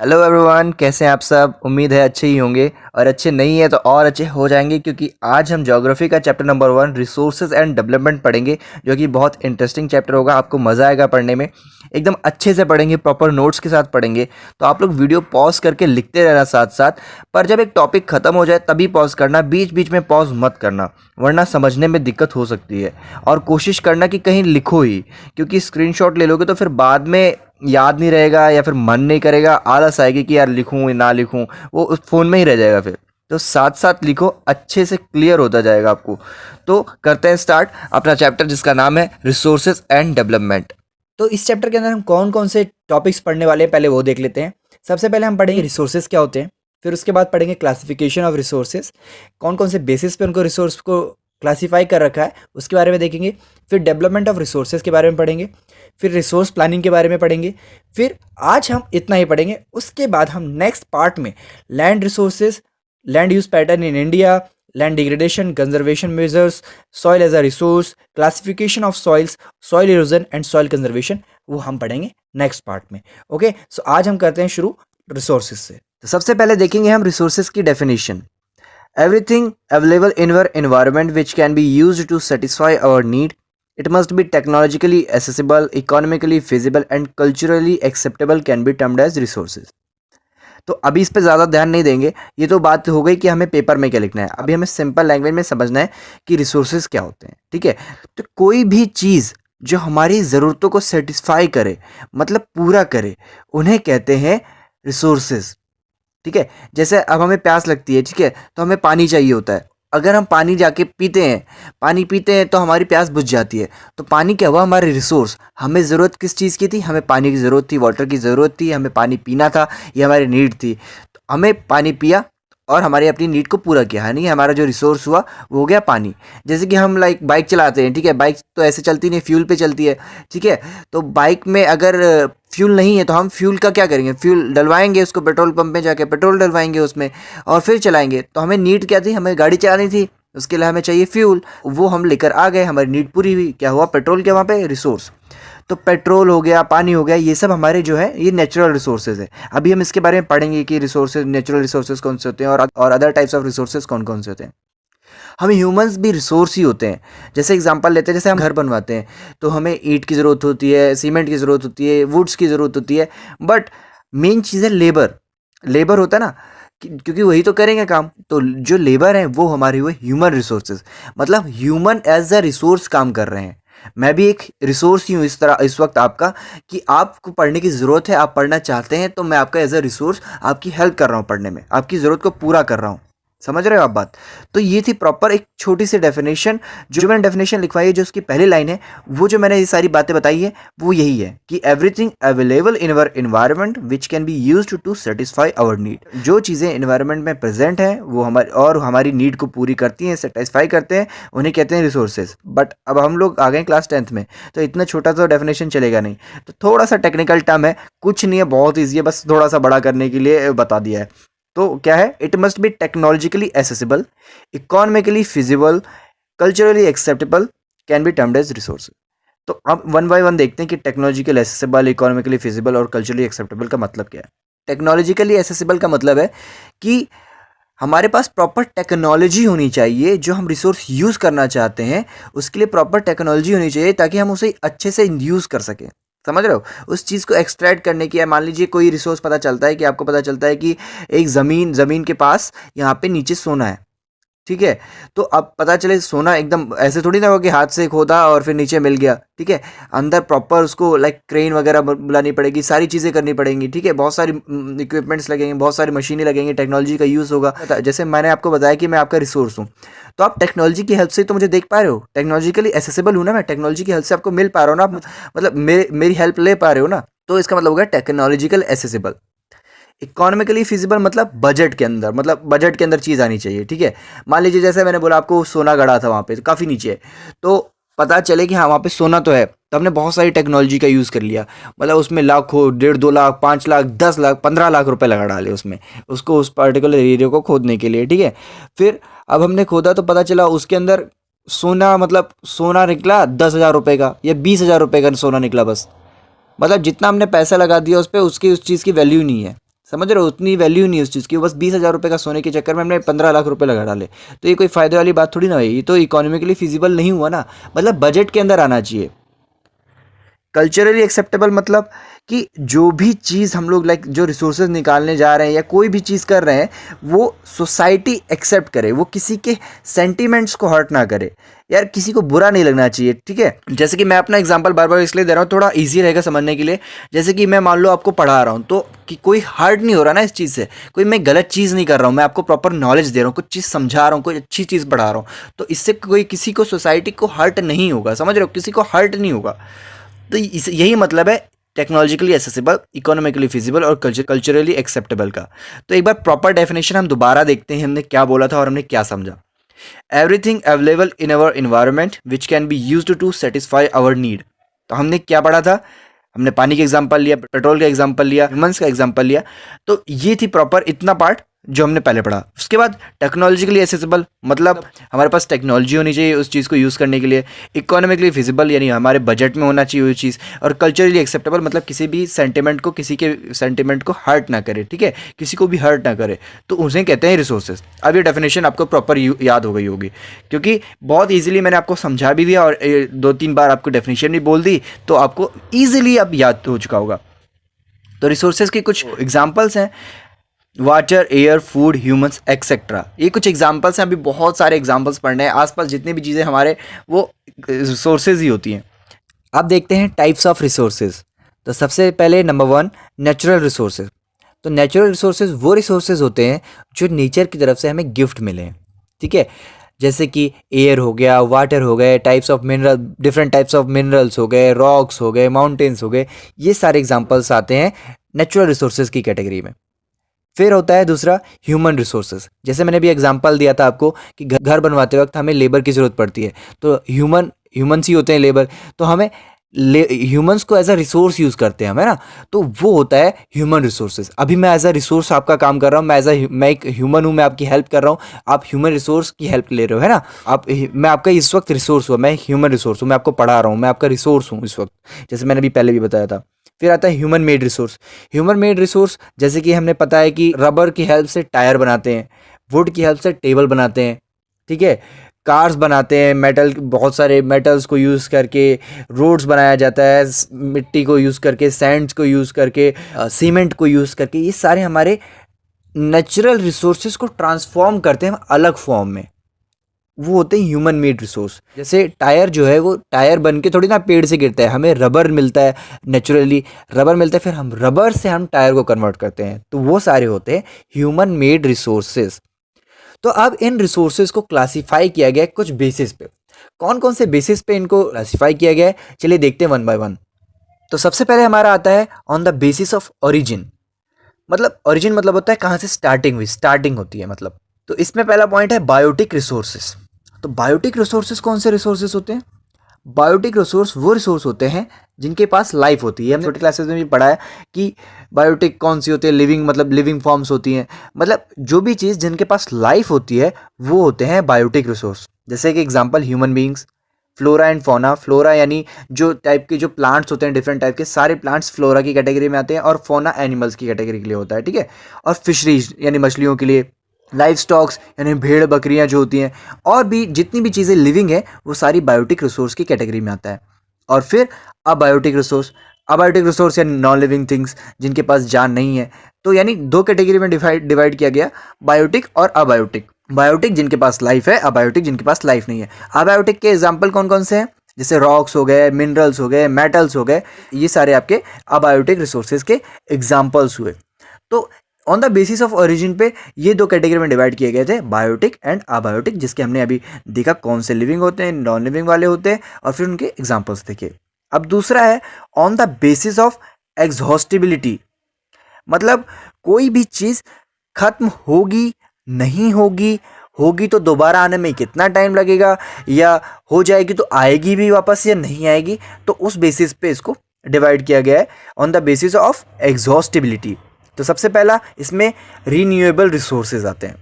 Hello everyone, कैसे हैं आप सब। उम्मीद है अच्छे ही होंगे और अच्छे नहीं है तो और अच्छे हो जाएंगे, क्योंकि आज हम ज्योग्राफी का chapter number 1 resources and development पढ़ेंगे, जो कि बहुत इंटरेस्टिंग चैप्टर होगा। आपको मज़ा आएगा पढ़ने में, एकदम अच्छे से पढ़ेंगे, प्रॉपर नोट्स के साथ पढ़ेंगे। तो आप लोग वीडियो पॉज करके लिखते रहना साथ साथ, पर जब एक टॉपिक खत्म हो जाए तभी पॉज करना, बीच बीच में पॉज मत करना, वरना समझने में दिक्कत हो सकती है। और कोशिश करना कि कहीं लिखो ही, क्योंकि स्क्रीनशॉट ले लोगे तो फिर बाद में याद नहीं रहेगा या फिर मन नहीं करेगा, आलस आएगी कि यार लिखूं ना लिखूं, वो उस फ़ोन में ही रह जाएगा फिर। तो साथ साथ लिखो, अच्छे से क्लियर होता जाएगा आपको। तो करते हैं स्टार्ट अपना चैप्टर, जिसका नाम है रिसोर्सेज एंड डेवलपमेंट। तो इस चैप्टर के अंदर हम कौन कौन से टॉपिक्स पढ़ने वाले हैं, पहले वो देख लेते हैं। सबसे पहले हम पढ़ेंगे रिसोर्सेज क्या होते हैं, फिर उसके बाद पढ़ेंगे क्लासिफिकेशन ऑफ रिसोर्सेज, कौन कौन से बेसिस पे उनको रिसोर्स को क्लासीफाई कर रखा है उसके बारे में देखेंगे। फिर डेवलपमेंट ऑफ रिसोर्सेज के बारे में पढ़ेंगे, फिर रिसोर्स प्लानिंग के बारे में पढ़ेंगे। फिर आज हम इतना ही पढ़ेंगे, उसके बाद हम नेक्स्ट पार्ट में land resources, land use pattern in India, land degradation, conservation measures, soil as a resource, classification of soils, soil erosion and soil conservation, वो हम पढ़ेंगे नेक्स्ट पार्ट में। ओके, सो आज हम करते हैं शुरू रिसोर्सेज से। तो सबसे पहले देखेंगे हम रिसोर्सेज की definition. Everything available in our environment which can be used to satisfy our need. It must be technologically accessible, economically feasible and culturally acceptable can be termed as resources. तो अभी इस पे ज़्यादा ध्यान नहीं देंगे, ये तो बात हो गई कि हमें पेपर में क्या लिखना है। अभी हमें सिंपल लैंग्वेज में समझना है कि रिसोर्सेज क्या होते हैं, ठीक है। तो कोई भी चीज़ जो हमारी ज़रूरतों को सेटिस्फाई करे, मतलब पूरा करे, उन्हें कहते हैं रिसोर्सेज, ठीक है। जैसे अब हमें प्यास लगती है, ठीक है, तो हमें पानी चाहिए होता है। अगर हम पानी जाके पीते हैं तो हमारी प्यास बुझ जाती है। तो पानी क्या हुआ, हमारे रिसोर्स। हमें ज़रूरत किस चीज़ की थी, हमें पानी की ज़रूरत थी, वाटर की ज़रूरत थी, हमें पानी पीना था, ये हमारी नीड थी। तो हमें पानी पिया और हमारी अपनी नीड को पूरा किया, यानी हमारा जो रिसोर्स हुआ वो हो गया पानी। जैसे कि हम बाइक चलाते हैं, ठीक है, बाइक तो ऐसे चलती नहीं, फ्यूल पे चलती है, ठीक है। तो बाइक में अगर फ्यूल नहीं है तो हम फ्यूल का क्या करेंगे, फ्यूल डलवाएंगे, उसको पेट्रोल पंप में जाके पेट्रोल डलवाएंगे उसमें और फिर चलाएंगे। तो हमें नीड क्या थी, हमें गाड़ी चलानी थी, उसके लिए हमें चाहिए फ्यूल, वो हम लेकर आ गए, हमारी नीड पूरी हुई। क्या हुआ, पेट्रोल क्या वहाँ पे रिसोर्स। तो पेट्रोल हो गया, पानी हो गया, ये सब हमारे जो है ये नेचुरल रिसोर्सेज है। अभी हम इसके बारे में पढ़ेंगे कि रिसोर्सेज, नेचुरल रिसोर्सेज कौन से होते हैं और अदर टाइप्स ऑफ रिसोर्सेज कौन कौन से होते हैं। हम ह्यूमंस भी रिसोर्स ही होते हैं। जैसे एग्जांपल लेते हैं, जैसे हम घर बनवाते हैं तो हमें ईंट की ज़रूरत होती है, सीमेंट की ज़रूरत होती है, वुड्स की ज़रूरत होती है, बट मेन चीज़ है लेबर। लेबर होता है ना, क्योंकि वही तो करेंगे काम। तो जो लेबर है वो हमारे हुए ह्यूमन रिसोर्सेज, मतलब ह्यूमन एज अ रिसोर्स काम कर रहे हैं। मैं भी एक रिसोर्स ही हूँ इस तरह इस वक्त आपका, कि आपको पढ़ने की ज़रूरत है, आप पढ़ना चाहते हैं, तो मैं आपका एज अ रिसोर्स आपकी हेल्प कर रहा हूँ पढ़ने में, आपकी ज़रूरत को पूरा कर रहा हूँ। समझ रहे हो आप बात। तो ये थी प्रॉपर एक छोटी सी डेफिनेशन, जो मैंने डेफिनेशन लिखवाई है, जो उसकी पहली लाइन है, वो जो मैंने ये सारी बातें बताई है वो यही है कि everything available in our environment which can be used to satisfy our need. जो चीज़ें इन्वायरमेंट में प्रेजेंट हैं वो हमारी नीड को पूरी करती हैं, सेटिस्फाई करते हैं, उन्हें कहते हैं रिसोर्सेज। बट अब हम लोग आ गए क्लास 10th में, तो इतना छोटा सा डेफिनेशन चलेगा नहीं, तो थोड़ा सा टेक्निकल टर्म है, कुछ नहीं है, बहुत ईजी है, बस थोड़ा सा बड़ा करने के लिए बता दिया है। तो क्या है, it must be technologically accessible, economically feasible, culturally acceptable, can be termed as resource. तो अब वन बाय वन देखते हैं कि टेक्नोलॉजिकल एसेसिबल, इकोनॉमिकली फिजिबल और कल्चरली एक्सेप्टेबल का मतलब क्या है। टेक्नोलॉजिकली एसेसिबल का मतलब है कि हमारे पास प्रॉपर टेक्नोलॉजी होनी चाहिए, जो हम रिसोर्स यूज़ करना चाहते हैं उसके लिए प्रॉपर टेक्नोलॉजी होनी चाहिए, ताकि हम उसे अच्छे से यूज़ कर सकें। समझ रहे हो, उस चीज़ को एक्सट्रैक्ट करने की है। मान लीजिए कोई रिसोर्स पता चलता है, कि आपको पता चलता है कि एक ज़मीन के पास यहाँ पे नीचे सोना है, ठीक है। तो अब पता चले सोना एकदम ऐसे थोड़ी ना हो कि हाथ से खोदा और फिर नीचे मिल गया, ठीक है। अंदर प्रॉपर उसको क्रेन वगैरह बुलानी पड़ेगी, सारी चीज़ें करनी पड़ेंगी, ठीक है। बहुत सारी इक्विपमेंट्स लगेंगे, बहुत सारी मशीनें लगेंगी, टेक्नोलॉजी का यूज़ होगा। जैसे मैंने आपको बताया कि मैं आपका रिसोर्स हूँ, तो आप टेक्नोलॉजी की हेल्प से तो मुझे देख पा रहे हो, टेक्नोलॉजिकली एसेसिबल हूँ ना मैं, टेक्नोलॉजी की हेल्प से आपको मिल पा रहा हूँ ना, मतलब मेरी हेल्प ले पा रहे हो ना। तो इसका मतलब होगा टेक्नोलॉजिकल एसेसिबल। इकोनॉमिकली फिजिबल मतलब बजट के अंदर, मतलब बजट के अंदर चीज़ आनी चाहिए, ठीक है। मान लीजिए जैसे मैंने बोला आपको सोना गड़ा था वहाँ पे, तो काफ़ी नीचे है, तो पता चले कि हाँ वहाँ पे सोना तो है, तो हमने बहुत सारी टेक्नोलॉजी का यूज़ कर लिया, मतलब उसमें लाखों, 1.5-2 लाख, 5 लाख, 10 लाख, 15 लाख रुपए लगा डाले उसमें, उसको उस पर्टिकुलर एरिया को खोदने के लिए, ठीक है। फिर अब हमने खोदा तो पता चला उसके अंदर सोना, मतलब सोना निकला 10,000 रुपये का या 20,000 रुपये का सोना निकला बस। मतलब जितना हमने पैसा लगा दिया उस पर, उसकी उस चीज़ की वैल्यू नहीं है। समझ रहे हो, उतनी वैल्यू नहीं है उस चीज़ की। बस 20,000 रुपये का सोने के चक्कर में हमने 15 लाख रुपए लगा डाले, तो ये कोई फ़ायदे वाली बात थोड़ी ना हुई, ये तो इकोनॉमिकली फिजिबल नहीं हुआ ना। मतलब बजट के अंदर आना चाहिए। कल्चरली एक्सेप्टेबल मतलब कि जो भी चीज़ हम लोग लाइक जो रिसोर्सेज निकालने जा रहे हैं या कोई भी चीज़ कर रहे हैं, वो सोसाइटी एक्सेप्ट करे, वो किसी के सेंटिमेंट्स को हर्ट ना करे। यार किसी को बुरा नहीं लगना चाहिए, ठीक है। जैसे कि मैं अपना एग्जांपल बार बार इसलिए दे रहा हूँ, थोड़ा इजी रहेगा समझने के लिए। जैसे कि मैं मान लो आपको पढ़ा रहा हूँ, तो कि कोई हर्ट नहीं हो रहा ना इस चीज़ से, कोई मैं गलत चीज़ नहीं कर रहा हूँ, मैं आपको प्रॉपर नॉलेज दे रहा हूँ, कुछ चीज़ समझा रहा हूँ, कोई अच्छी चीज़ पढ़ा रहा हूँ, तो इससे कोई किसी को सोसाइटी को हर्ट नहीं होगा। समझ रहे हो, किसी को हर्ट नहीं होगा। तो यही मतलब है टेक्नोलॉजिकली एक्सेसिबल, इकोनॉमिकली फिजिबल और कल्चरली एक्सेप्टेबल का। तो एक बार प्रॉपर डेफिनेशन हम दोबारा देखते हैं, हमने क्या बोला था और हमने क्या समझा। Everything available in our environment which can be used to satisfy our need. तो हमने क्या पढ़ा था, हमने पानी का एग्जांपल लिया, पेट्रोल का एग्जांपल लिया, ह्यूमंस का एग्जांपल लिया। तो ये थी प्रॉपर इतना पार्ट जो हमने पहले पढ़ा। उसके बाद टेक्नोलॉजिकली एक्सेसिबल मतलब हमारे पास टेक्नोलॉजी होनी चाहिए उस चीज़ को यूज़ करने के लिए। इकोनॉमिकली फिजिबल यानी हमारे बजट में होना चाहिए वो चीज़। और कल्चरली एक्सेप्टेबल मतलब किसी भी सेंटिमेंट को, किसी के सेंटिमेंट को हर्ट ना करे, ठीक है, किसी को भी हर्ट ना करे, तो उसे कहते हैं रिसोर्सेज। अब ये डेफिनेशन आपको प्रॉपर याद हो गई होगी, क्योंकि बहुत ईजिली मैंने आपको समझा भी दिया और 2-3 बार आपको डेफिनेशन भी बोल दी, तो आपको ईजिली अब याद हो चुका होगा। तो रिसोर्सेज के कुछ एग्जाम्पल्स हैं, water, air, food, humans etcetera. ये कुछ एग्जाम्पल्स हैं, अभी बहुत सारे एग्जाम्पल्स पढ़ने हैं। आसपास जितनी भी चीज़ें हमारे वो रिसोर्सेज ही होती हैं। अब देखते हैं टाइप्स ऑफ रिसोर्सेज। तो सबसे पहले नंबर 1 नेचुरल रिसोर्सेज। तो नेचुरल रिसोर्सेज वो रिसोर्सेज होते हैं जो नेचर की तरफ से हमें गिफ्ट मिले हैं, ठीक है। जैसे कि एयर हो गया, वाटर हो गए, types of mineral, different types of minerals हो गए, रॉक्स हो गए, माउंटेन्स हो गए, ये सारे एग्जाम्पल्स आते हैं नेचुरल रिसोर्सेज की कैटेगरी में। फिर होता है दूसरा ह्यूमन रिसोर्सेज। जैसे मैंने भी एग्जांपल दिया था आपको कि घर बनवाते वक्त हमें लेबर की ज़रूरत पड़ती है, तो ह्यूमन्स ही होते हैं लेबर, तो हमें ह्यूमंस को एज अ रिसोर्स यूज़ करते हैं हम, है ना। तो वो होता है ह्यूमन रिसोर्सेज। अभी मैं एज अ रिसोर्स आपका काम कर रहा हूँ, मैं एक ह्यूमन हूँ, मैं आपकी हेल्प कर रहा हूँ, आप ह्यूमन रिसोर्स की हेल्प ले रहे हो, है ना। मैं आपका इस वक्त रिसोर्स हुआ, मैं ह्यूमन रिसोर्स हूँ, मैं आपको पढ़ा रहा हूँ, मैं आपका रिसोर्स हूँ इस वक्त, जैसे मैंने भी पहले भी बताया था। फिर आता है human made resource. Human made resource जैसे कि हमने पता है कि रबर की हेल्प से टायर बनाते हैं, वुड की हेल्प से टेबल बनाते हैं, ठीक है, कार्स बनाते हैं, मेटल, बहुत सारे मेटल्स को यूज़ करके रोड्स बनाया जाता है, मिट्टी को यूज़ करके, सैंड्स को यूज़ करके, सीमेंट को यूज़ करके, ये सारे हमारे नेचुरल रिसोर्सेज को ट्रांसफॉर्म करते हैं अलग फॉर्म में, वो होते हैं ह्यूमन मेड रिसोर्स। जैसे टायर जो है वो टायर बन के थोड़ी ना पेड़ से गिरता है, हमें रबर मिलता है, नेचुरली रबर मिलता है, फिर हम रबर से हम टायर को कन्वर्ट करते हैं, तो वो सारे होते हैं ह्यूमन मेड रिसोर्सेज। तो अब इन रिसोर्सेज को क्लासीफाई किया गया है कुछ बेसिस पे। कौन कौन से बेसिस पे इनको क्लासीफाई किया गया है, चलिए देखते हैं वन बाय वन। तो सबसे पहले हमारा आता है on the basis of origin. मतलब ओरिजिन मतलब होता है कहाँ से स्टार्टिंग हुई, स्टार्टिंग होती है मतलब। तो इसमें पहला पॉइंट है बायोटिक रिसोर्सेज। तो बायोटिक रिसोर्सेज कौन से रिसोर्सेज होते हैं? बायोटिक रिसोर्स वो रिसोर्स होते हैं जिनके पास लाइफ होती है। हमने छोटी क्लासेस में भी पढ़ा है कि बायोटिक कौन सी होती है, लिविंग मतलब लिविंग फॉर्म्स होती हैं, मतलब जो भी चीज़ जिनके पास लाइफ होती है वो होते हैं बायोटिक रिसोर्स। जैसे कि example human beings, flora and fauna. Flora यानी जो टाइप के जो प्लांट्स होते हैं, डिफरेंट टाइप के सारे प्लांट्स फ्लोरा की कैटेगरी में आते हैं, और फौना एनिमल्स की कैटेगरी के लिए होता है, ठीक है। और फिशरीज यानी मछलियों के लिए, लाइफ स्टॉक्स यानी भेड़ बकरियां जो होती हैं, और भी जितनी भी चीज़ें लिविंग है वो सारी बायोटिक रिसोर्स की कैटेगरी में आता है। और फिर अबायोटिक रिसोर्स यानी नॉन लिविंग थिंग्स जिनके पास जान नहीं है। तो यानी दो कैटेगरी में डिवाइड किया गया, बायोटिक और अबायोटिक। बायोटिक जिनके पास लाइफ है, अबायोटिक जिनके पास लाइफ नहीं है। अबायोटिक के एग्जाम्पल कौन कौन से हैं? जैसे रॉक्स हो गए, मिनरल्स हो गए, मेटल्स हो गए, ये सारे आपके अबायोटिक रिसोर्सेज के एग्जाम्पल्स हुए। तो on the basis of origin पे ये दो कैटेगरी में डिवाइड किए गए थे, बायोटिक एंड अबायोटिक, जिसके हमने अभी देखा कौन से लिविंग होते हैं, नॉन लिविंग वाले होते हैं, और फिर उनके एग्जाम्पल्स देखे। अब दूसरा है on the basis of exhaustibility. मतलब कोई भी चीज़ खत्म होगी, नहीं होगी, होगी तो दोबारा आने में कितना टाइम लगेगा, या हो जाएगी तो आएगी भी वापस या नहीं आएगी, तो उस बेसिस पे इसको डिवाइड किया गया है on the basis of exhaustibility. तो सबसे पहला इसमें रीन्यूएबल रिसोर्सेज आते हैं।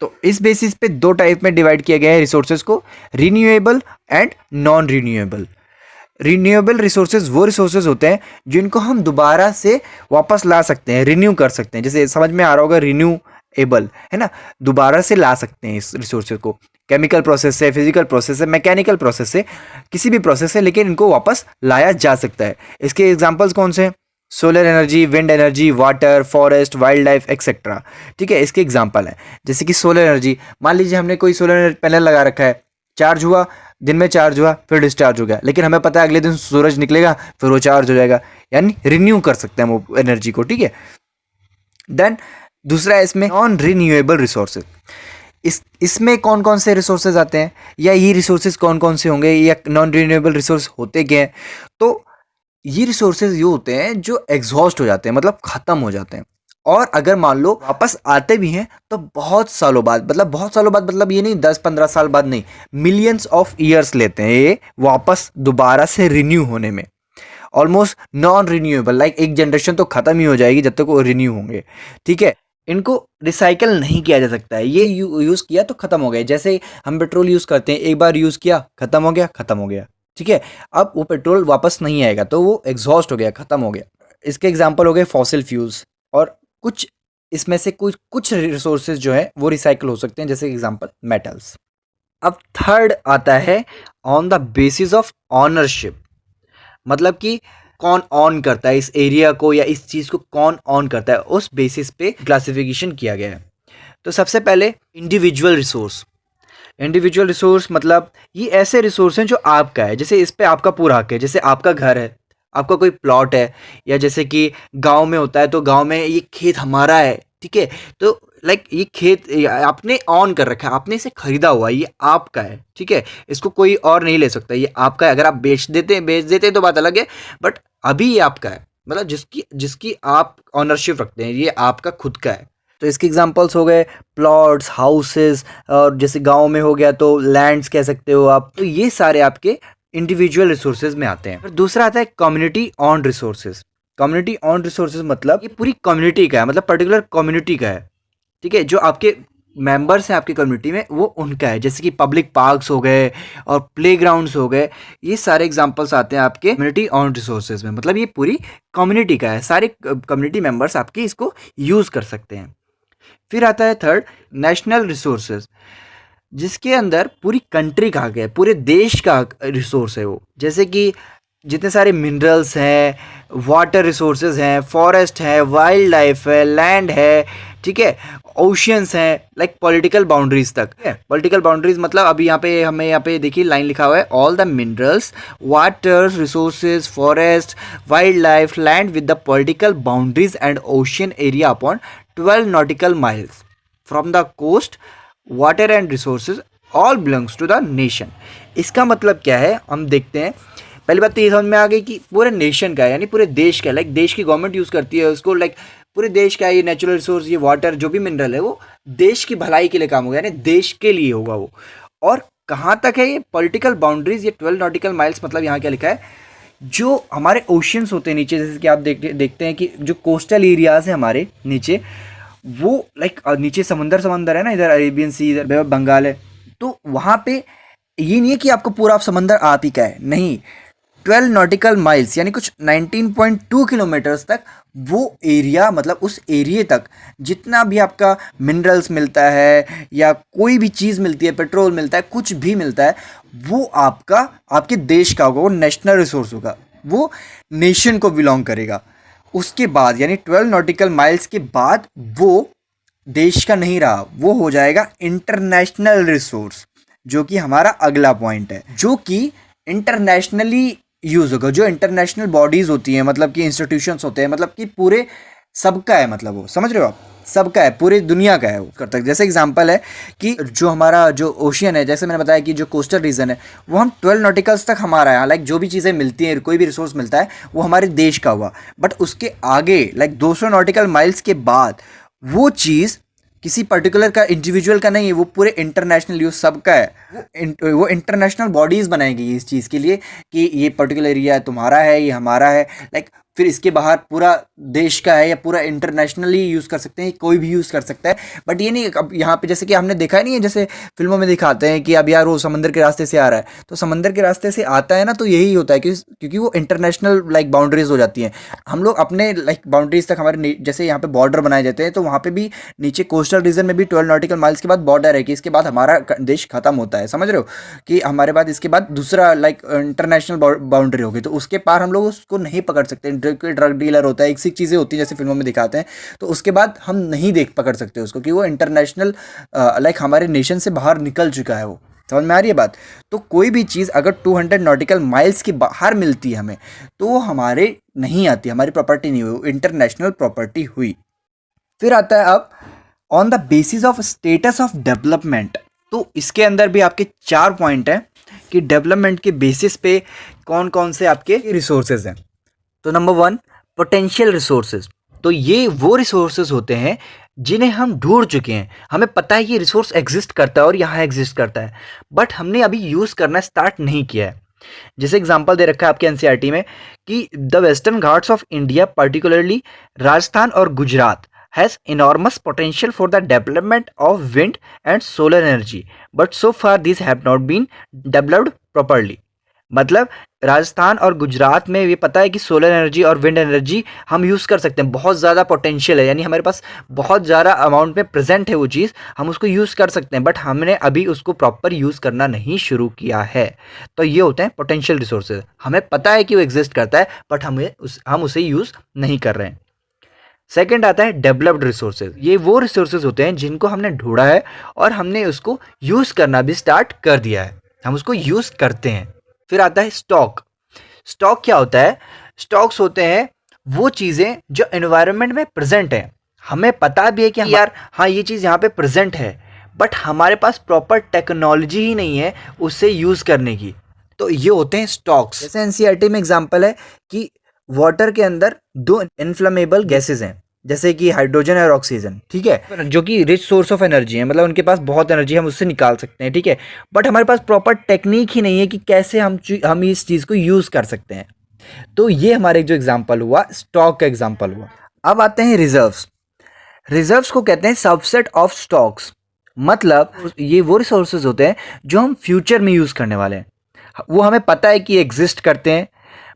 तो इस बेसिस पे दो टाइप में डिवाइड किया गया है रिसोर्सेज को, renewable and non renewable. Renewable resources वो रिसोर्सेज होते हैं जिनको हम दोबारा से वापस ला सकते हैं, रिन्यू कर सकते हैं। जैसे समझ में आ रहा होगा, रिन्यूएबल है ना, दोबारा से ला सकते हैं इस रिसोर्सेज को। केमिकल प्रोसेस से, फिजिकल प्रोसेस से, मैकेनिकल प्रोसेस से, किसी भी प्रोसेस से, लेकिन इनको वापस लाया जा सकता है। इसके एग्जांपल्स कौन से हैं? Solar energy, wind energy, water, forest, wild life etcetera. ठीक है, इसके एग्जांपल है। जैसे कि सोलर एनर्जी, मान लीजिए हमने कोई सोलर पैनल लगा रखा है, चार्ज हुआ, दिन में चार्ज हुआ, फिर डिस्चार्ज हो गया, लेकिन हमें पता है अगले दिन सूरज निकलेगा, फिर वो चार्ज हो जाएगा, यानी रिन्यू कर सकते हैं वो एनर्जी को। ठीक है, देन दूसरा है इसमें नॉन रिन्यूएबल रिसोर्सेज। इसमें कौन कौन से रिसोर्सेज आते हैं, या ये रिसोर्सेज कौन कौन से होंगे, या नॉन रिन्यूएबल रिसोर्स होते क्या हैं? तो ये रिसोर्सेज ये होते हैं जो एग्जॉस्ट हो जाते हैं, मतलब ख़त्म हो जाते हैं, और अगर मान लो वापस आते भी हैं तो बहुत सालों बाद, मतलब बहुत सालों बाद, मतलब ये नहीं 10-15 साल बाद नहीं, मिलियंस ऑफ ईयर्स लेते हैं ये वापस दोबारा से रिन्यू होने में। ऑलमोस्ट नॉन रिन्यूएबल, लाइक एक जनरेशन तो ख़त्म ही हो जाएगी जब तक वो रिन्यू होंगे। ठीक है, इनको रिसाइकल नहीं किया जा सकता है, ये यूज़ किया तो ख़त्म हो गए। जैसे हम पेट्रोल यूज़ करते हैं, एक बार यूज़ किया, ख़त्म हो गया, ख़त्म हो गया। ठीक है, अब वो पेट्रोल वापस नहीं आएगा, तो वो एग्जॉस्ट हो गया, ख़त्म हो गया। इसके एग्जांपल हो गए फॉसिल फ्यूल्स, और कुछ इसमें से कुछ कुछ रिसोर्सेज जो है वो रिसाइकल हो सकते हैं, जैसे एग्जांपल मेटल्स। अब थर्ड आता है on the basis of ownership, मतलब कि कौन ऑन करता है इस एरिया को, या इस चीज़ को कौन ऑन करता है, उस बेसिस पे क्लासिफिकेशन किया गया है। तो सबसे पहले इंडिविजुअल रिसोर्स। इंडिविजुअल रिसोर्स मतलब ये ऐसे रिसोर्स हैं जो आपका है, जैसे इस पे आपका पूरा हक है। जैसे आपका घर है, आपका कोई प्लॉट है, या जैसे कि गांव में होता है तो गांव में ये खेत हमारा है। ठीक है, तो लाइक ये खेत आपने ऑन कर रखा है, आपने इसे खरीदा हुआ है, ये आपका है। ठीक है, इसको कोई और नहीं ले सकता, ये आपका है। अगर आप बेच देते हैं तो बात अलग है, बट अभी ये आपका है, मतलब जिसकी जिसकी आप ऑनरशिप रखते हैं, ये आपका खुद का है। तो इसके एग्जांपल्स हो गए प्लॉट्स, हाउसेस, और जैसे गांव में हो गया तो लैंड्स कह सकते हो आप। तो ये सारे आपके इंडिविजुअल रिसोर्सेज में आते हैं। फिर दूसरा आता है community on resources. Community on resources मतलब ये पूरी कम्युनिटी का है, मतलब पर्टिकुलर कम्युनिटी का है। ठीक है, जो आपके मेंबर्स हैं आपकी कम्युनिटी में, वो उनका है। जैसे कि पब्लिक पार्क्स हो गए और प्लेग्राउंड्स हो गए, ये सारे एग्जांपल्स आते हैं आपके कम्युनिटी ऑन रिसोर्सेज में। मतलब ये पूरी कम्युनिटी का है, सारे कम्युनिटी मेंबर्स आपके इसको यूज़ कर सकते हैं। फिर आता है थर्ड नेशनल रिसोर्सेज, जिसके अंदर पूरी कंट्री का हक है, पूरे देश का रिसोर्स है वो। जैसे कि जितने सारे मिनरल्स हैं, वाटर रिसोर्सेज हैं, फॉरेस्ट है, वाइल्ड लाइफ है, लैंड है, ठीक है, ओशियंस हैं, लाइक पॉलिटिकल बाउंड्रीज तक है। पॉलिटिकल बाउंड्रीज मतलब अभी यहाँ पे हमें यहाँ पे देखिए लाइन लिखा हुआ है, all the minerals, water resources, forest, wild life, land with the political boundaries and ocean area upon 12 nautical miles from the coast, water and resources all belongs to the nation। इसका मतलब क्या है हम देखते हैं। पहली बात तो ये समझ में आ गई कि पूरे नेशन का है, यानी पूरे देश का, लाइक देश की गवर्नमेंट यूज़ करती है उसको, लाइक पूरे देश का ये नेचुरल रिसोर्स, ये वाटर जो भी मिनरल है वो देश की भलाई के लिए काम होगा, यानी देश के लिए होगा वो। और कहाँ तक है ये पॉलिटिकल बाउंड्रीज, ये 12 nautical miles, मतलब यहाँ क्या लिखा है, जो हमारे ओशियंस होते हैं नीचे, जैसे कि आप देखते हैं कि जो कोस्टल एरियाज हैं हमारे नीचे, वो लाइक नीचे समंदर है ना, इधर अरेबियन सी, इधर बंगाल है, तो वहाँ पे ये नहीं है कि आपको पूरा समंदर आप ही का है, नहीं। 12 nautical miles यानी कुछ 19.2 किलोमीटर्स तक वो एरिया, मतलब उस एरिए तक जितना भी आपका मिनरल्स मिलता है या कोई भी चीज़ मिलती है, पेट्रोल मिलता है, कुछ भी मिलता है, वो आपका, आपके देश का होगा, वो नेशनल रिसोर्स होगा, वो नेशन को बिलोंग करेगा। उसके बाद यानी 12 nautical miles के बाद वो देश का नहीं रहा, वो हो जाएगा इंटरनेशनल रिसोर्स, जो कि हमारा अगला पॉइंट है, जो कि इंटरनेशनली यूज़ होगा। जो इंटरनेशनल बॉडीज़ होती हैं, मतलब कि इंस्टीट्यूशंस होते हैं, मतलब कि पूरे सबका है, मतलब वो समझ रहे हो आप, सबका है, पूरी दुनिया का है वो करता है। जैसे एग्जांपल है कि जो हमारा जो ओशियन है, जैसे मैंने बताया कि जो कोस्टल रीजन है वो हम 12 नॉटिकल्स तक हमारा है, लाइक जो भी चीज़ें मिलती हैं, कोई भी रिसोर्स मिलता है वो हमारे देश का हुआ। बट उसके आगे लाइक 200 नॉटिकल माइल्स के बाद वो चीज़ किसी पर्टिकुलर का, इंडिविजुअल का नहीं है, वो पूरे इंटरनेशनल यूज सबका है। वो इंटरनेशनल बॉडीज़ बनाएगी इस चीज़ के लिए कि ये पर्टिकुलर एरिया तुम्हारा है, ये हमारा है, लाइक फिर इसके बाहर पूरा देश का है या पूरा इंटरनेशनली यूज़ कर सकते हैं, कोई भी यूज़ कर सकता है। बट ये नहीं, अब यहाँ पे जैसे कि हमने देखा ही नहीं है, जैसे फिल्मों में दिखाते हैं कि अब यार वो समंदर के रास्ते से आ रहा है, तो समंदर के रास्ते से आता है ना, तो यही होता है कि क्योंकि वो इंटरनेशनल लाइक बाउंड्रीज हो जाती हैं। हम लोग अपने लाइक बाउंड्रीज तक हमारे जैसे यहाँ पे बॉर्डर बनाए जाते हैं, तो वहाँ पे भी नीचे कोस्टल रीजन में भी 12 नॉटिकल माइल्स के बाद बॉर्डर है कि इसके बाद हमारा देश खत्म होता है, समझ रहे हो, कि हमारे बाद इसके बाद दूसरा लाइक इंटरनेशनल बाउंड्री होगी, तो उसके पार हम लोग उसको नहीं पकड़ सकते। ड्रग डीलर होता है, एक सी चीज़ें होती हैं जैसे फिल्मों में दिखाते हैं, तो उसके बाद हम नहीं देख पकड़ सकते उसको कि वो इंटरनेशनल लाइक हमारे नेशन से बाहर निकल चुका है। वो समझ में आ रही है बात। तो कोई भी चीज़ अगर 200 नॉटिकल माइल्स के बाहर मिलती है हमें, तो वो हमारे नहीं आती, हमारी प्रॉपर्टी नहीं हुई, इंटरनेशनल प्रॉपर्टी हुई। फिर आता है अब on the basis of status of development. तो इसके अंदर भी आपके 4 पॉइंट हैं कि डेवलपमेंट के बेसिस पे कौन कौन से आपके रिसोर्सेज हैं। तो नंबर 1, पोटेंशियल रिसोर्सेज। तो ये वो रिसोर्सेज होते हैं जिन्हें हम ढूंढ चुके हैं, हमें पता है ये रिसोर्स एग्जिस्ट करता है और यहाँ एग्जिस्ट करता है, बट हमने अभी यूज़ करना स्टार्ट नहीं किया है। जैसे एग्जांपल दे रखा है आपके एनसीईआरटी में कि the western Ghats of India, particularly Rajasthan और Gujarat, has enormous potential for the development of wind and solar energy, but so far these have not been developed properly। मतलब राजस्थान और गुजरात में ये पता है कि सोलर एनर्जी और विंड एनर्जी हम यूज़ कर सकते हैं, बहुत ज़्यादा पोटेंशियल है, यानी हमारे पास बहुत ज़्यादा अमाउंट में प्रेजेंट है वो चीज़, हम उसको यूज़ कर सकते हैं, बट हमने अभी उसको प्रॉपर यूज़ करना नहीं शुरू किया है। तो ये होते हैं पोटेंशियल रिसोर्सेज, हमें पता है कि वो एग्जिस्ट करता है, बट हम उसे यूज़ नहीं कर रहे हैं। सेकेंड आता है डेवलप्ड रिसोर्सेज। ये वो रिसोर्सेज होते हैं जिनको हमने ढूंढा है और हमने उसको यूज़ करना भी स्टार्ट कर दिया है, हम उसको यूज़ करते हैं। फिर आता है स्टॉक। स्टॉक क्या होता है? स्टॉक्स होते हैं वो चीज़ें जो एनवायरनमेंट में प्रेजेंट हैं, हमें पता भी है कि यार हाँ ये चीज़ यहाँ पे प्रेजेंट है, बट हमारे पास प्रॉपर टेक्नोलॉजी ही नहीं है उसे यूज़ करने की, तो ये होते हैं स्टॉक्स। जैसे एनसीईआरटी में एग्जांपल है कि वाटर के अंदर 2 इन्फ्लेमेबल गैसेज हैं, जैसे कि हाइड्रोजन और ऑक्सीजन, ठीक है, जो कि रिच सोर्स ऑफ एनर्जी है, मतलब उनके पास बहुत एनर्जी हम उससे निकाल सकते हैं, ठीक है, बट हमारे पास प्रॉपर टेक्निक ही नहीं है कि कैसे हम इस चीज़ को यूज़ कर सकते हैं। तो ये हमारे जो एग्जाम्पल हुआ स्टॉक का एग्जाम्पल हुआ। अब आते हैं रिजर्व्स। रिजर्व्स को कहते हैं सबसेट ऑफ स्टॉक्स, मतलब ये वो रिसोर्सेज होते हैं जो हम फ्यूचर में यूज़ करने वाले हैं, वो हमें पता है कि एग्जिस्ट करते हैं,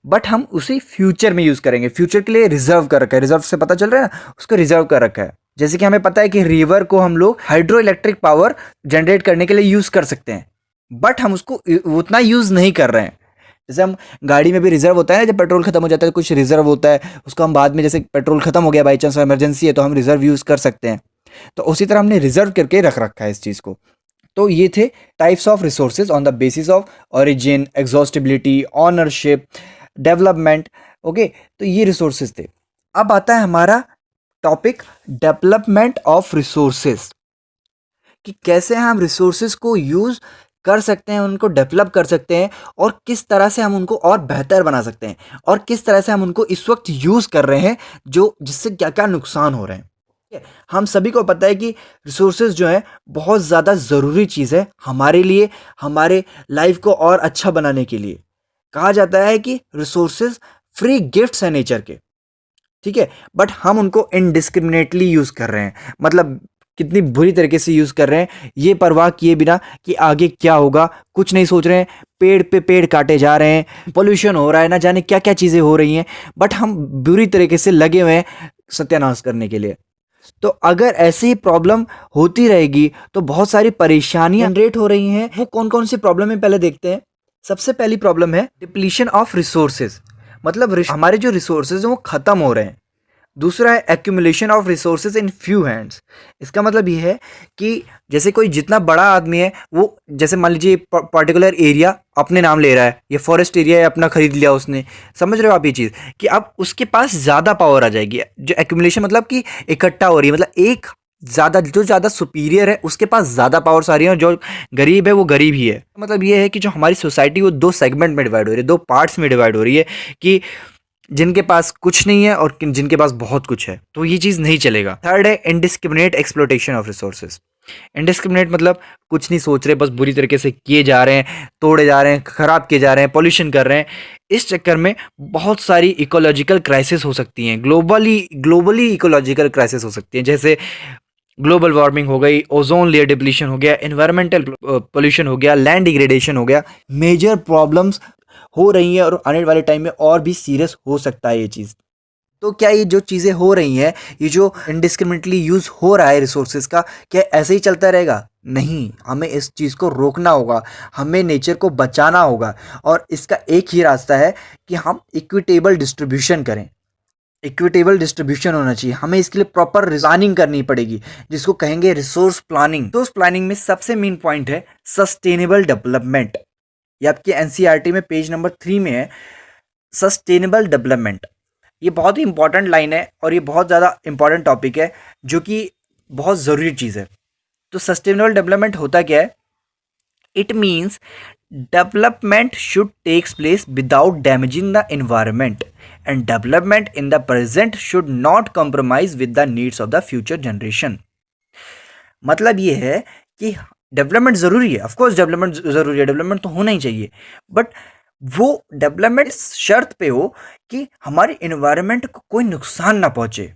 बट हम उसे फ्यूचर में यूज़ करेंगे, फ्यूचर के लिए रिजर्व कर रखा है, रिजर्व से पता चल रहा है ना, उसको रिजर्व कर रखा है। जैसे कि हमें पता है कि रिवर को हम लोग हाइड्रो इलेक्ट्रिक पावर जनरेट करने के लिए यूज़ कर सकते हैं, बट हम उसको उतना यूज़ नहीं कर रहे हैं। जैसे हम गाड़ी में भी रिजर्व होता है ना, जब पेट्रोल खत्म हो जाता है कुछ रिजर्व होता है, उसको हम बाद में, जैसे पेट्रोल खत्म हो गया बाई चांस इमरजेंसी है, तो हम रिजर्व यूज़ कर सकते हैं, तो उसी तरह हमने रिजर्व करके रख रखा है इस चीज़ को। तो ये थे types of resources on the basis of origin, exhaustibility, ownership, development. Okay, तो ये रिसोर्सेज थे। अब आता है हमारा टॉपिक डेवलपमेंट ऑफ रिसोर्सेज, कि कैसे हम रिसोर्सेज को यूज़ कर सकते हैं, उनको डेवलप कर सकते हैं, और किस तरह से हम उनको और बेहतर बना सकते हैं, और किस तरह से हम उनको इस वक्त यूज़ कर रहे हैं जो जिससे क्या क्या नुकसान हो रहे हैं। हम सभी को पता है कि रिसोर्सेज जो है बहुत ज़्यादा ज़रूरी चीज़ है हमारे लिए, हमारे लाइफ को और अच्छा बनाने के लिए। कहा जाता है कि रिसोर्सेज फ्री गिफ्ट्स हैं नेचर के, ठीक है, बट हम उनको इनडिस्क्रिमिनेटली यूज़ कर रहे हैं, मतलब कितनी बुरी तरीके से यूज़ कर रहे हैं, ये परवाह किए बिना कि आगे क्या होगा, कुछ नहीं सोच रहे हैं, पेड़ पे पेड़ काटे जा रहे हैं, पोल्यूशन हो रहा है, ना जाने क्या क्या चीज़ें हो रही हैं, बट हम बुरी तरीके से लगे हुए हैं सत्यानाश करने के लिए। तो अगर ऐसे ही प्रॉब्लम होती रहेगी तो बहुत सारी परेशानियां जनरेट हो रही हैं। वो कौन कौन सी प्रॉब्लम है पहले देखते हैं। सबसे पहली प्रॉब्लम है डिप्लीशन ऑफ रिसोर्सेज, मतलब हमारे जो रिसोर्सेज हैं वो ख़त्म हो रहे हैं। दूसरा है accumulation of resources in few hands. इसका मतलब ये है कि जैसे कोई जितना बड़ा आदमी है वो, जैसे मान लीजिए पर्टिकुलर एरिया अपने नाम ले रहा है, ये फॉरेस्ट एरिया है अपना खरीद लिया उसने, समझ रहे हो आप ये चीज़, कि अब उसके पास ज़्यादा पावर आ जाएगी। जो एक्यूमुलेशन मतलब कि इकट्ठा हो रही है, मतलब एक जो ज़्यादा सुपीरियर है उसके पास ज़्यादा पावर्स आ रही हैं, और जो गरीब है वो गरीब ही है। मतलब ये है कि जो हमारी सोसाइटी वो 2 सेगमेंट में डिवाइड हो रही है, 2 पार्ट्स में डिवाइड हो रही है, कि जिनके पास कुछ नहीं है और जिनके पास बहुत कुछ है। तो ये चीज़ नहीं चलेगा। थर्ड है indiscriminate exploitation of resources. Indiscriminate मतलब कुछ नहीं सोच रहे, बस बुरी तरीके से किए जा रहे हैं, तोड़े जा रहे हैं, खराब किए जा रहे हैं, पॉल्यूशन कर रहे हैं। इस चक्कर में बहुत सारी इकोलॉजिकल क्राइसिस हो सकती हैं, ग्लोबली ग्लोबली इकोलॉजिकल क्राइसिस हो सकती हैं, जैसे ग्लोबल वार्मिंग हो गई, ओजोन लेयर डिप्लीशन हो गया, एनवायरमेंटल पोल्यूशन हो गया, लैंड डिग्रेडेशन हो गया। मेजर प्रॉब्लम्स हो रही हैं और आने वाले टाइम में और भी सीरियस हो सकता है ये चीज़। तो क्या ये जो चीज़ें हो रही हैं, ये जो इंडिस्क्रिमिनेटली यूज़ हो रहा है रिसोर्सेज का, क्या ऐसे ही चलता रहेगा? नहीं, हमें इस चीज़ को रोकना होगा, हमें नेचर को बचाना होगा। और इसका एक ही रास्ता है कि हम इक्विटेबल डिस्ट्रीब्यूशन करें। इक्विटेबल डिस्ट्रीब्यूशन होना चाहिए, हमें इसके लिए प्रॉपर प्लानिंग करनी पड़ेगी, जिसको कहेंगे रिसोर्स प्लानिंग। रिसोर्स प्लानिंग में सबसे मेन पॉइंट है सस्टेनेबल डेवलपमेंट। ये आपके एनसीईआरटी में पेज नंबर 3 में है, सस्टेनेबल डेवलपमेंट। ये बहुत ही इंपॉर्टेंट लाइन है और ये बहुत ज़्यादा इंपॉर्टेंट टॉपिक है, जो कि बहुत ज़रूरी चीज़ है। तो सस्टेनेबल डेवलपमेंट होता क्या है? It means development should takes place without damaging the environment, and development in the present should not compromise with the needs of the future generation। मतलब ये है कि डेवलपमेंट ज़रूरी है, ऑफ कोर्स डेवलपमेंट ज़रूरी है, डेवलपमेंट तो होना ही चाहिए, बट वो डेवलपमेंट इस शर्त पे हो कि हमारे इन्वायरमेंट को कोई नुकसान ना पहुंचे।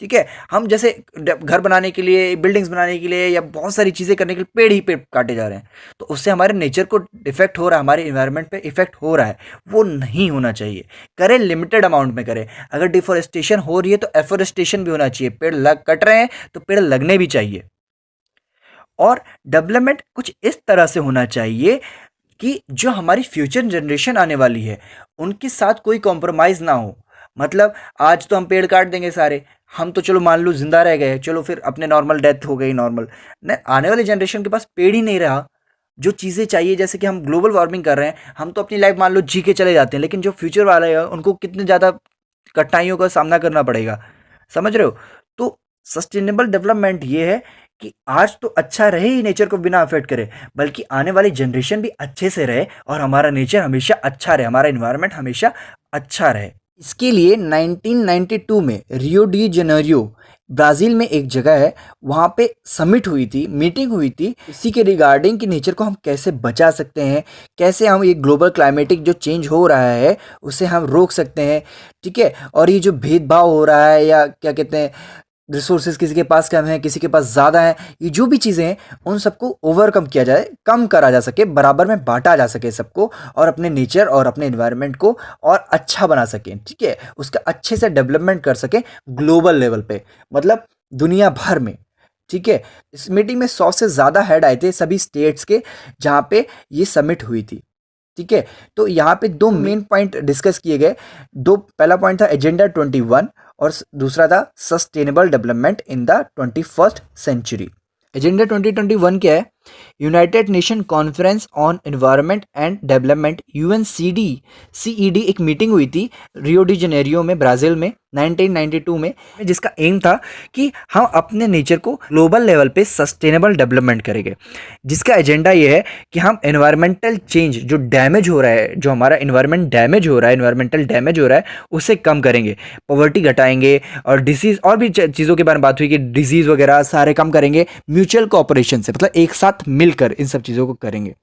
ठीक है, हम जैसे घर बनाने के लिए, बिल्डिंग्स बनाने के लिए या बहुत सारी चीज़ें करने के लिए पेड़ ही पेड़ काटे जा रहे हैं, तो उससे हमारे नेचर को इफेक्ट हो रहा है, हमारे इन्वायरमेंट पे इफेक्ट हो रहा है। वो नहीं होना चाहिए। करें, लिमिटेड अमाउंट में करें। अगर डिफॉरेस्टेशन हो रही है तो एफोरेस्टेशन भी होना चाहिए। पेड़ लग कट रहे हैं तो पेड़ लगने भी चाहिए। और डेवलपमेंट कुछ इस तरह से होना चाहिए कि जो हमारी फ्यूचर जनरेशन आने वाली है उनके साथ कोई कॉम्प्रोमाइज़ ना हो। मतलब आज तो हम पेड़ काट देंगे सारे, हम तो चलो मान लो जिंदा रह गए, चलो फिर अपने नॉर्मल डेथ हो गई नॉर्मल, न आने वाली जनरेशन के पास पेड़ ही नहीं रहा। जो चीज़ें चाहिए, जैसे कि हम ग्लोबल वार्मिंग कर रहे हैं, हम तो अपनी लाइफ मान लो जी के चले जाते हैं, लेकिन जो फ्यूचर वाले हैं उनको कितने ज़्यादा कठिनाइयों का सामना करना पड़ेगा। समझ रहे हो? तो सस्टेनेबल डेवलपमेंट ये है कि आज तो अच्छा रहे ही, नेचर को बिना अफेक्ट करे, बल्कि आने वाली जनरेशन भी अच्छे से रहे और हमारा नेचर हमेशा अच्छा रहे, हमारा इन्वायरमेंट हमेशा अच्छा रहे। इसके लिए 1992 में रियो डी जेनेरियो ब्राज़ील में एक जगह है, वहाँ पे समिट हुई थी, मीटिंग हुई थी इसी के रिगार्डिंग कि नेचर को हम कैसे बचा सकते हैं, कैसे हम ये ग्लोबल क्लाइमेटिक जो चेंज हो रहा है उसे हम रोक सकते हैं। ठीक है, और ये जो भेदभाव हो रहा है, या क्या कहते हैं, रिसोर्सेज किसी के पास कम है, किसी के पास ज़्यादा है, ये जो भी चीज़ें हैं उन सबको ओवरकम किया जाए, कम करा जा सके, बराबर में बांटा जा सके सबको, और अपने नेचर और अपने एनवायरनमेंट को और अच्छा बना सकें। ठीक है, उसका अच्छे से डेवलपमेंट कर सकें ग्लोबल लेवल पे, मतलब दुनिया भर में। ठीक है, इस मीटिंग में 100 से ज़्यादा हेड आए थे सभी स्टेट्स के, जहाँ पे ये समिट हुई थी। ठीक है, तो यहाँ पे दो मेन पॉइंट डिस्कस किए गए। पहला पॉइंट था एजेंडा 21 और दूसरा था sustainable development in the 21st century. Agenda 2021 क्या है? United Nation conference on environment and development, UNCED एक मीटिंग हुई थी रियो डी जेनेरियो में, ब्राज़ील में 1992 में, जिसका एम था कि हम अपने नेचर को ग्लोबल लेवल पे सस्टेनेबल डेवलपमेंट करेंगे। जिसका एजेंडा ये है कि हम एनवायरमेंटल चेंज जो डैमेज हो रहा है, जो हमारा एनवायरमेंट डैमेज हो रहा है, एनवायरमेंटल डैमेज हो रहा है, उसे कम करेंगे, पॉवर्टी घटाएंगे, और डिसीज़ और भी चीज़ों के बारे में बात हुई कि डिजीज़ वगैरह सारे कम करेंगे म्यूचुअल कोऑपरेशन से, मतलब एक साथ मिलकर इन सब चीज़ों को करेंगे।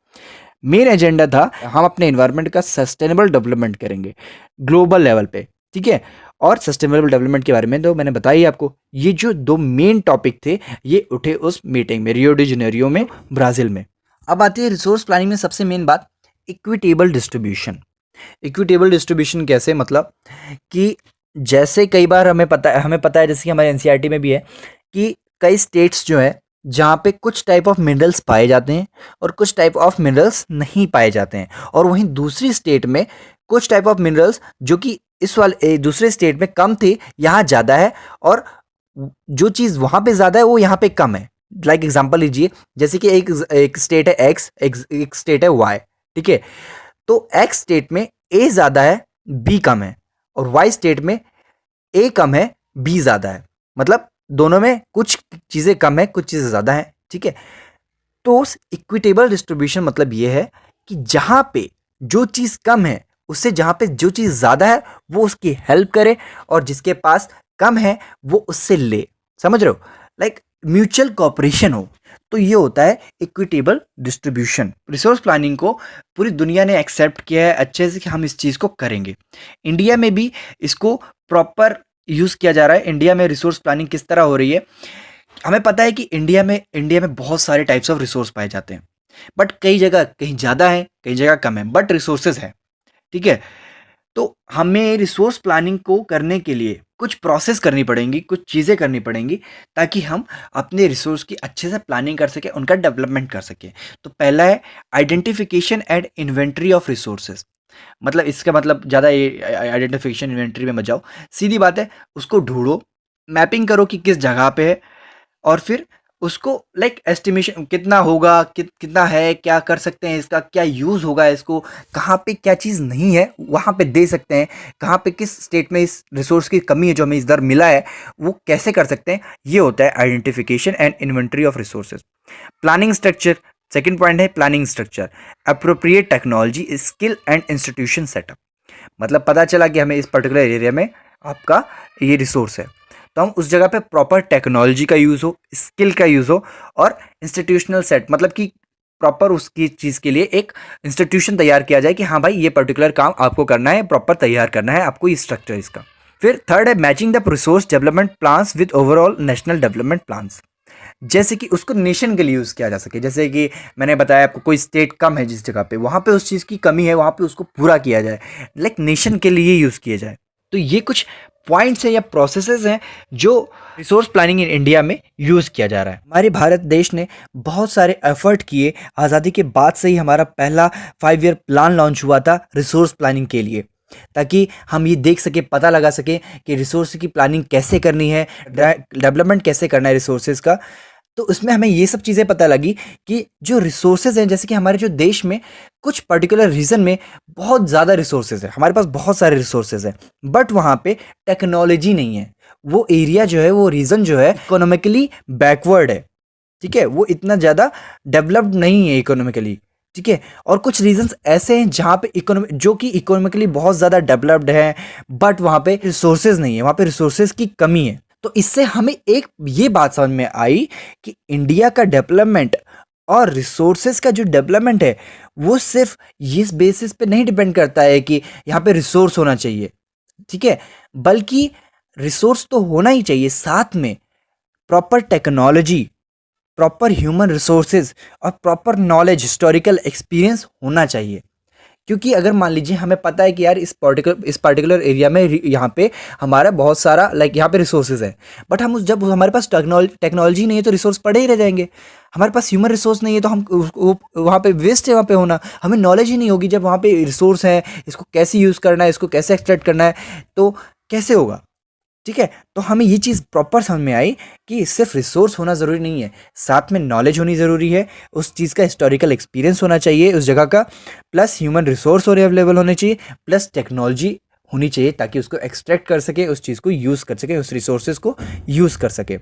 मेन एजेंडा था हम अपने एनवायरनमेंट का सस्टेनेबल डेवलपमेंट करेंगे ग्लोबल लेवल पे। ठीक है, और सस्टेनेबल डेवलपमेंट के बारे में तो मैंने बताई आपको। ये जो दो मेन टॉपिक थे ये उठे उस मीटिंग में, रियो डी जेनेरियो में, ब्राज़ील में। अब आती है रिसोर्स प्लानिंग में सबसे मेन बात, इक्विटेबल डिस्ट्रीब्यूशन। इक्विटेबल डिस्ट्रीब्यूशन कैसे? मतलब कि जैसे कई बार हमें पता है, जैसे कि हमारे एनसीईआरटी में भी है कि कई स्टेट्स जो है जहाँ पे कुछ टाइप ऑफ मिनरल्स पाए जाते हैं और कुछ टाइप ऑफ मिनरल्स नहीं पाए जाते हैं, और वहीं दूसरी स्टेट में कुछ टाइप ऑफ मिनरल्स जो कि इस वाले दूसरे स्टेट में कम थे, यहाँ ज़्यादा है, और जो चीज़ वहाँ पे ज़्यादा है वो यहाँ पे कम है। लाइक एग्जांपल लीजिए, जैसे कि एक स्टेट है एक्स, एक स्टेट है वाई। ठीक है, तो एक्स स्टेट में ए ज़्यादा है, बी कम है, और वाई स्टेट में ए कम है, बी ज़्यादा है। मतलब दोनों में कुछ चीज़ें कम है, कुछ चीज़ें ज़्यादा है। ठीक है, तो इक्विटेबल डिस्ट्रीब्यूशन मतलब ये है कि जहाँ पे जो चीज़ कम है उससे जहाँ पे जो चीज़ ज़्यादा है वो उसकी हेल्प करे, और जिसके पास कम है वो उससे ले। समझ रहे हो? लाइक म्यूचुअल कोऑपरेशन हो। तो ये होता है इक्विटेबल डिस्ट्रीब्यूशन। रिसोर्स प्लानिंग को पूरी दुनिया ने एक्सेप्ट किया है अच्छे से कि हम इस चीज़ को करेंगे। इंडिया में भी इसको प्रॉपर यूज़ किया जा रहा है। इंडिया में रिसोर्स प्लानिंग किस तरह हो रही है, हमें पता है कि इंडिया में बहुत सारे टाइप्स ऑफ रिसोर्स पाए जाते हैं, बट कई जगह कहीं ज़्यादा है, कई जगह कम है, बट रिसोर्सेज है। ठीक है, तो हमें रिसोर्स प्लानिंग को करने के लिए कुछ प्रोसेस करनी पड़ेंगी, कुछ चीज़ें करनी पड़ेंगी, ताकि हम अपने रिसोर्स की अच्छे से प्लानिंग कर सकें, उनका डेवलपमेंट कर सकें। तो पहला है identification and inventory of resources. मतलब इसका मतलब ज़्यादा आइडेंटिफिकेशन इन्वेंट्री में मत जाओ, सीधी बात है, उसको ढूंढो, मैपिंग करो कि किस जगह पे है, और फिर उसको लाइक एस्टिमेशन कितना होगा, कितना है, क्या कर सकते हैं, इसका क्या यूज़ होगा, इसको कहाँ पे क्या चीज़ नहीं है वहाँ पे दे सकते हैं, कहाँ पे किस स्टेट में इस रिसोर्स की कमी है जो हमें इधर मिला है, वो कैसे कर सकते हैं। ये होता है identification and inventory of resources. Planning structure, second point है planning structure. Appropriate technology, skill and institution setup. मतलब पता चला कि हमें इस पर्टिकुलर एरिया में आपका ये रिसोर्स है, तो हम उस जगह पे प्रॉपर टेक्नोलॉजी का यूज़ हो, स्किल का यूज़ हो, और इंस्टीट्यूशनल सेट, मतलब कि प्रॉपर उसकी चीज़ के लिए एक इंस्टीट्यूशन तैयार किया जाए कि हाँ भाई ये पर्टिकुलर काम आपको करना है, प्रॉपर तैयार करना है आपको, ये स्ट्रक्चर इसका। फिर थर्ड है matching the resource development plans with overall national development plans. जैसे कि उसको नेशन के लिए यूज़ किया जा सके, जैसे कि मैंने बताया आपको कोई स्टेट कम है जिस जगह पे, वहाँ पे उस चीज़ की कमी है, वहाँ पे उसको पूरा किया जाए, लाइक नेशन के लिए यूज़ किया जाए। तो ये कुछ पॉइंट्स हैं या प्रोसेसेस हैं जो रिसोर्स प्लानिंग इन इंडिया में यूज़ किया जा रहा है। हमारे भारत देश ने बहुत सारे एफर्ट किए, आज़ादी के बाद से ही हमारा पहला 5 ईयर प्लान लॉन्च हुआ था रिसोर्स प्लानिंग के लिए, ताकि हम ये देख सके, पता लगा सके कि रिसोर्स की प्लानिंग कैसे करनी है, डेवलपमेंट कैसे करना है रिसोर्सेज का। तो उसमें हमें ये सब चीज़ें पता लगी कि जो रिसोर्सेज हैं, जैसे कि हमारे जो देश में कुछ पर्टिकुलर रीजन में बहुत ज़्यादा रिसोर्सेज है, हमारे पास बहुत सारे रिसोर्सेज हैं, बट वहाँ पे टेक्नोलॉजी नहीं है। वो एरिया जो है, वो रीजन जो है, इकोनॉमिकली बैकवर्ड है। ठीक है, वो इतना ज़्यादा डेवलप्ड नहीं है इकोनॉमिकली। ठीक है, और कुछ रीजंस ऐसे हैं जहाँ पे जो कि इकोनॉमिकली बहुत ज़्यादा डेवलप्ड है, बट वहाँ पे रिसोर्सेज नहीं है, वहाँ पे रिसोर्सेज की कमी है। तो इससे हमें एक ये बात समझ में आई कि इंडिया का डेवलपमेंट और रिसोर्सेज का जो डेवलपमेंट है, वो सिर्फ इस बेसिस पे नहीं डिपेंड करता है कि यहाँ पे रिसोर्स होना चाहिए, ठीक है, बल्कि रिसोर्स तो होना ही चाहिए, साथ में proper technology, proper human resources और प्रॉपर नॉलेज, हिस्टोरिकल एक्सपीरियंस होना चाहिए। क्योंकि अगर मान लीजिए हमें पता है कि यार इस पर्टिकुलर एरिया में यहाँ पे हमारा बहुत सारा लाइक यहाँ पे रिसोर्सेज है, बट हम जब हमारे पास टेक्नोलॉजी नहीं है तो रिसोर्स पड़े ही रह जाएंगे। हमारे पास ह्यूमन रिसोर्स नहीं है तो हम वहाँ पे वेस्ट है, वहाँ पे होना, हमें नॉलेज ही नहीं होगी जब वहाँ पे रिसोर्स है, इसको कैसे यूज़ करना है, इसको कैसे एक्सट्रैक्ट करना है, तो कैसे होगा। ठीक है, तो हमें ये चीज़ प्रॉपर समझ में आई कि सिर्फ रिसोर्स होना ज़रूरी नहीं है, साथ में नॉलेज होनी ज़रूरी है, उस चीज़ का हिस्टोरिकल एक्सपीरियंस होना चाहिए उस जगह का, प्लस ह्यूमन रिसोर्स और अवेलेबल होने चाहिए, प्लस टेक्नोलॉजी होनी चाहिए ताकि उसको एक्सट्रैक्ट कर सके, उस चीज़ को यूज़ कर सके, उस रिसोर्सेज को यूज़ कर सके।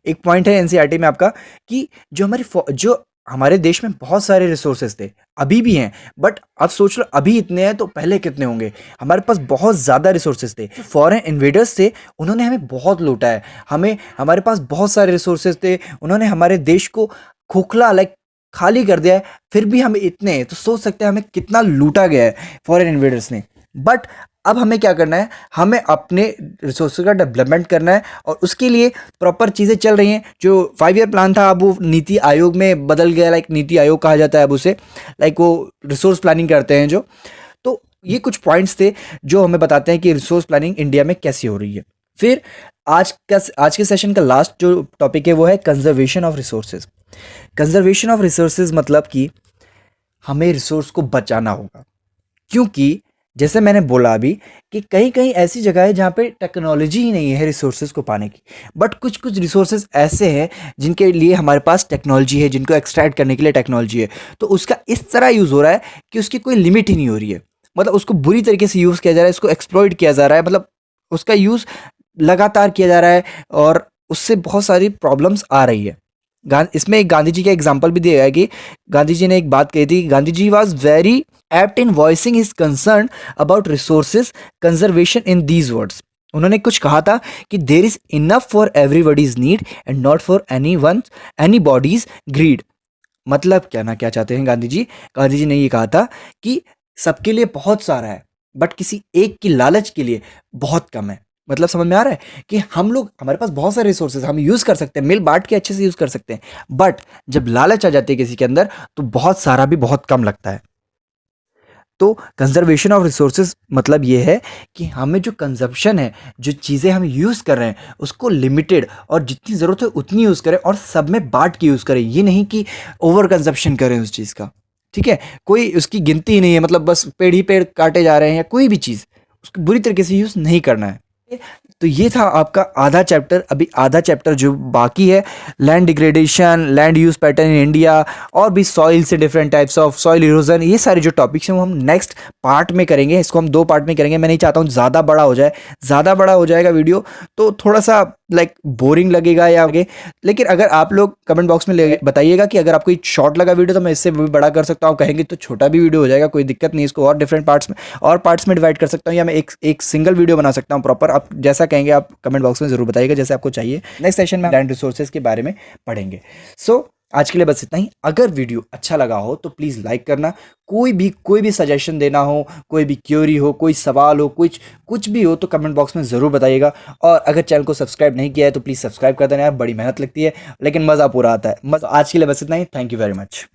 एक पॉइंट है एनसीईआरटी में आपका कि जो हमारे देश में बहुत सारे रिसोर्सेज थे, अभी भी हैं, बट अब सोच लो अभी इतने हैं तो पहले कितने होंगे। हमारे पास बहुत ज़्यादा रिसोर्सेज थे, फॉरेन इन्वेडर्स थे, उन्होंने हमें बहुत लूटा है, हमारे पास बहुत सारे रिसोर्सेज थे, उन्होंने हमारे देश को खोखला लाइक खाली कर दिया है, फिर भी हम इतने हैं, तो सोच सकते हैं हमें कितना लूटा गया है फॉरेन इन्वेडर्स ने। बट अब हमें क्या करना है, हमें अपने रिसोर्स का डेवलपमेंट करना है, और उसके लिए प्रॉपर चीज़ें चल रही हैं। जो 5 ईयर प्लान था अब वो नीति आयोग में बदल गया, लाइक नीति आयोग कहा जाता है अब उसे, लाइक वो रिसोर्स प्लानिंग करते हैं जो। तो ये कुछ पॉइंट्स थे जो हमें बताते हैं कि रिसोर्स प्लानिंग इंडिया में कैसी हो रही है। फिर आज के सेशन का लास्ट जो टॉपिक है वो है conservation of resources. Conservation of resources मतलब कि हमें रिसोर्स को बचाना होगा, क्योंकि जैसे मैंने बोला अभी कि कहीं कहीं ऐसी जगह है जहाँ पे टेक्नोलॉजी ही नहीं है रिसोर्सेज को पाने की, बट कुछ कुछ रिसोर्सेज ऐसे हैं जिनके लिए हमारे पास टेक्नोलॉजी है, जिनको एक्सट्रैक्ट करने के लिए टेक्नोलॉजी है, तो उसका इस तरह यूज़ हो रहा है कि उसकी कोई लिमिट ही नहीं हो रही है। मतलब उसको बुरी तरीके से यूज़ किया जा रहा है, इसको एक्सप्लॉइट किया जा रहा है, मतलब उसका यूज़ लगातार किया जा रहा है, और उससे बहुत सारी प्रॉब्लम्स आ रही है। इसमें एक गांधी जी का एग्जाम्पल भी दिया है कि गांधी जी ने एक बात कही थी, Gandhi ji was very apt in voicing his concern about resources conservation in these words. उन्होंने कुछ कहा था कि there is enough for everybody's need and not for anybody's greed. मतलब क्या ना क्या चाहते हैं गांधी जी? गांधी जी ने ये कहा था कि सबके लिए बहुत सारा है बट किसी एक की लालच के लिए बहुत कम है। मतलब समझ में आ रहा है कि हम लोग, हमारे पास बहुत सारे रिसोर्सेज हम यूज कर सकते हैं, मिल बांट के अच्छे से यूज कर सकते हैं, बट जब लालच आ जाती है किसी के अंदर तो बहुत सारा भी बहुत कम लगता है। तो कंजर्वेशन ऑफ रिसोर्सेज मतलब ये है कि हमें जो कंजप्शन है, जो चीज़ें हम यूज़ कर रहे हैं उसको लिमिटेड और जितनी ज़रूरत है उतनी यूज़ करें और सब में बांट के यूज़ करें। ये नहीं कि ओवर कंजप्शन करें उस चीज़ का, ठीक है? कोई उसकी गिनती ही नहीं है, मतलब बस पेड़ ही पेड़ काटे जा रहे हैं या कोई भी चीज़, उसको बुरी तरीके से यूज़ नहीं करना है। तो ये था आपका आधा चैप्टर। अभी आधा चैप्टर जो बाकी है, land degradation, land use pattern in India, और भी सॉइल से different types of soil erosion, ये सारे जो टॉपिक्स हैं वो हम नेक्स्ट पार्ट में करेंगे। इसको हम 2 पार्ट में करेंगे। मैं नहीं चाहता हूँ ज़्यादा बड़ा हो जाए, ज़्यादा बड़ा हो जाएगा वीडियो तो थोड़ा सा बोरिंग लगेगा या आगे। लेकिन अगर आप लोग कमेंट बॉक्स में बताइएगा कि अगर आपको शॉर्ट लगा वीडियो तो मैं इससे भी बड़ा कर सकता हूँ, कहेंगे तो छोटा भी वीडियो हो जाएगा, कोई दिक्कत नहीं। इसको और डिफरेंट पार्ट्स में डिवाइड कर सकता हूँ या मैं एक सिंगल वीडियो बना सकता हूँ प्रॉपर। आप जैसा कहेंगे आप कमेंट बॉक्स में जरूर बताइएगा जैसे आपको चाहिए। नेक्स्ट सेशन में लैंड रिसोर्सेज के बारे में पढ़ेंगे। सो आज के लिए बस इतना ही। अगर वीडियो अच्छा लगा हो तो प्लीज़ लाइक करना। कोई भी सजेशन देना हो, कोई भी क्वेरी हो, कोई सवाल हो, कुछ भी हो तो कमेंट बॉक्स में ज़रूर बताइएगा। और अगर चैनल को सब्सक्राइब नहीं किया है तो प्लीज़ सब्सक्राइब कर देना यार, बड़ी मेहनत लगती है लेकिन मज़ा पूरा आता है। आज के लिए बस इतना ही। Thank you very much.